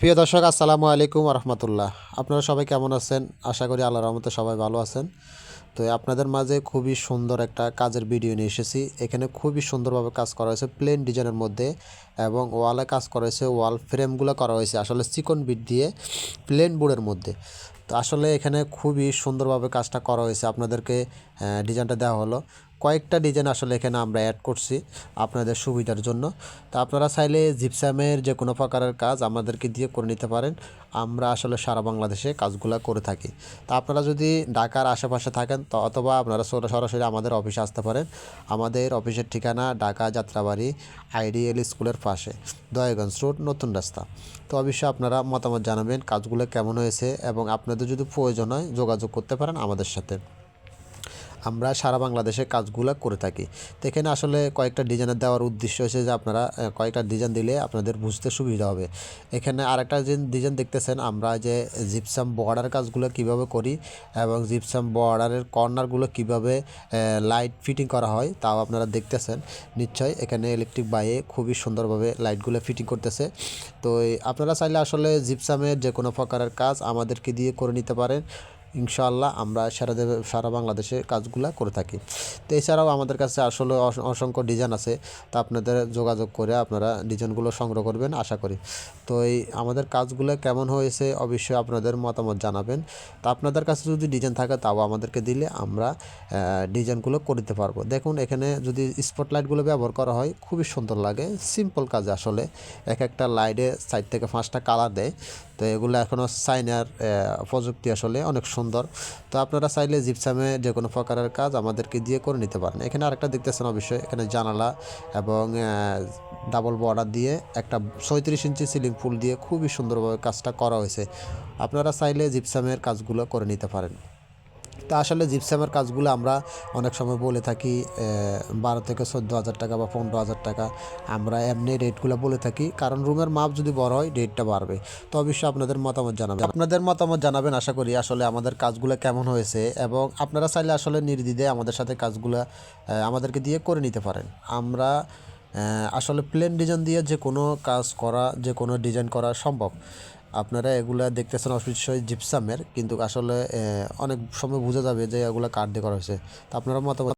প্রিয় দর্শক আসসালামু আলাইকুম রহমতুল্লাহ। আপনারা সবাই কেমন আছেন? আশা করি আল্লাহর রহমতে সবাই ভালো আছেন। তো আপনাদের মাঝে খুবই সুন্দর একটা কাজের ভিডিও নিয়ে এসেছি। এখানে খুবই সুন্দরভাবে কাজ করা হয়েছে প্লেন ডিজাইনের মধ্যে, এবং ওয়ালে কাজ করা হয়েছে, ওয়াল ফ্রেমগুলো করা হয়েছে আসলে চিকন বিট দিয়ে প্লেন বোর্ডের মধ্যে। তো আসলে এখানে খুবই সুন্দরভাবে কাজটা করা হয়েছে। আপনাদেরকে ডিজাইনটা দেওয়া হলো, কয়েকটা ডিজাইন আসলে এখানে আমরা অ্যাড করছি আপনাদের সুবিধার জন্য। তো আপনারা চাইলে জিপসামের যে কোনো প্রকারের কাজ আমাদেরকে দিয়ে করে নিতে পারেন। আমরা আসলে সারা বাংলাদেশে কাজগুলো করে থাকি। তা আপনারা যদি ঢাকার আশেপাশে থাকেন তো অথবা আপনারা সরাসরি আমাদের অফিসে আসতে পারেন। আমাদের অফিসের ঠিকানা ঢাকা যাত্রাবাড়ি আইডিএল স্কুলের পাশে, দয়াগঞ্জ রোড, নতুন রাস্তা। তো অবশ্যই আপনারা মতামত জানাবেন কাজগুলো কেমন হয়েছে, এবং আপনাদের যদি প্রয়োজন হয় যোগাযোগ করতে পারেন আমাদের সাথে। আমরা সারা বাংলাদেশে কাজগুলো করে থাকি। তো এখানে আসলে কয়েকটা ডিজাইনের দেওয়ার উদ্দেশ্য হচ্ছে যে আপনারা কয়েকটা ডিজাইন দিলে আপনাদের বুঝতে সুবিধা হবে। এখানে আরেকটা ডিজাইন দেখতেছেন, আমরা যে জিপসাম বর্ডার কাজগুলো কিভাবে করি এবং জিপসাম বর্ডারের কর্নারগুলো কিভাবে লাইট ফিটিং করা হয় তাও আপনারা দেখতেছেন নিশ্চয়ই। এখানে ইলেকট্রিক বাইয়ে খুবই সুন্দরভাবে লাইটগুলো ফিটিং করতেছে। তো আপনারা চাইলে আসলে জিপসামের যে কোনো প্রকারের কাজ আমাদেরকে দিয়ে করে নিতে পারেন। ইনশাআল্লাহ আমরা সারা বাংলাদেশে কাজগুলো করে থাকি। তো এছাড়াও আমাদের কাছে আসলে অসংখ্য ডিজাইন আছে। তা আপনাদের যোগাযোগ করে আপনারা ডিজাইনগুলো সংগ্রহ করবেন আশা করি। তো এই আমাদের কাজগুলো কেমন হয়েছে অবশ্যই আপনাদের মতামত জানাবেন। তা আপনাদের কাছে যদি ডিজাইন থাকে তাও আমাদেরকে দিলে আমরা ডিজাইনগুলো করে দিতে পারবো। দেখুন এখানে যদি স্পটলাইটগুলো ব্যবহার করা হয় খুবই সুন্দর লাগে। সিম্পল কাজ আসলে, এক একটা লাইটে 4 থেকে 5টা কালার দেয়। তো এগুলো এখনও চাইনার প্রযুক্তি, আসলে অনেক সুন্দর। তো আপনারা চাইলে জিপসামে যে কোনো প্রকারের কাজ আমাদেরকে দিয়ে করে নিতে পারেন। এখানে আরেকটা দেখতেছেন অবশ্যই, এখানে জানালা এবং ডাবল বর্ডার দিয়ে একটা 36 ইঞ্চি সিলিং ফুল দিয়ে খুবই সুন্দরভাবে কাজটা করা হয়েছে। আপনারা চাইলে জিপসামের কাজগুলো করে নিতে পারেন। তা আসলে জিপসামের কাজগুলো আমরা অনেক সময় বলে থাকি 12 থেকে 14,000 টাকা বা 15,000 টাকা। আমরা এমনি রেটগুলো বলে থাকি, কারণ রুমের মাপ যদি বড় হয় রেটটা বাড়বে। তো অবশ্যই আপনাদের মতামত জানাবেন আশা করি আসলে আমাদের কাজগুলো কেমন হয়েছে, এবং আপনারা চাইলে আসলে নির্দ্বিধায় আমাদের সাথে কাজগুলো আমাদেরকে দিয়ে করে নিতে পারেন। আমরা আসলে প্লেন ডিজাইন দিয়ে যে কোনো কাজ করা, যে কোনো ডিজাইন করা সম্ভব। আপনারা এগুলা দেখতেছেন অবশ্যই জিপসামের, কিন্তু আসলে অনেক সময় বোঝা যাবে যে এগুলা কাঠ দিয়ে করা হয়েছে। তা আপনারা মতামত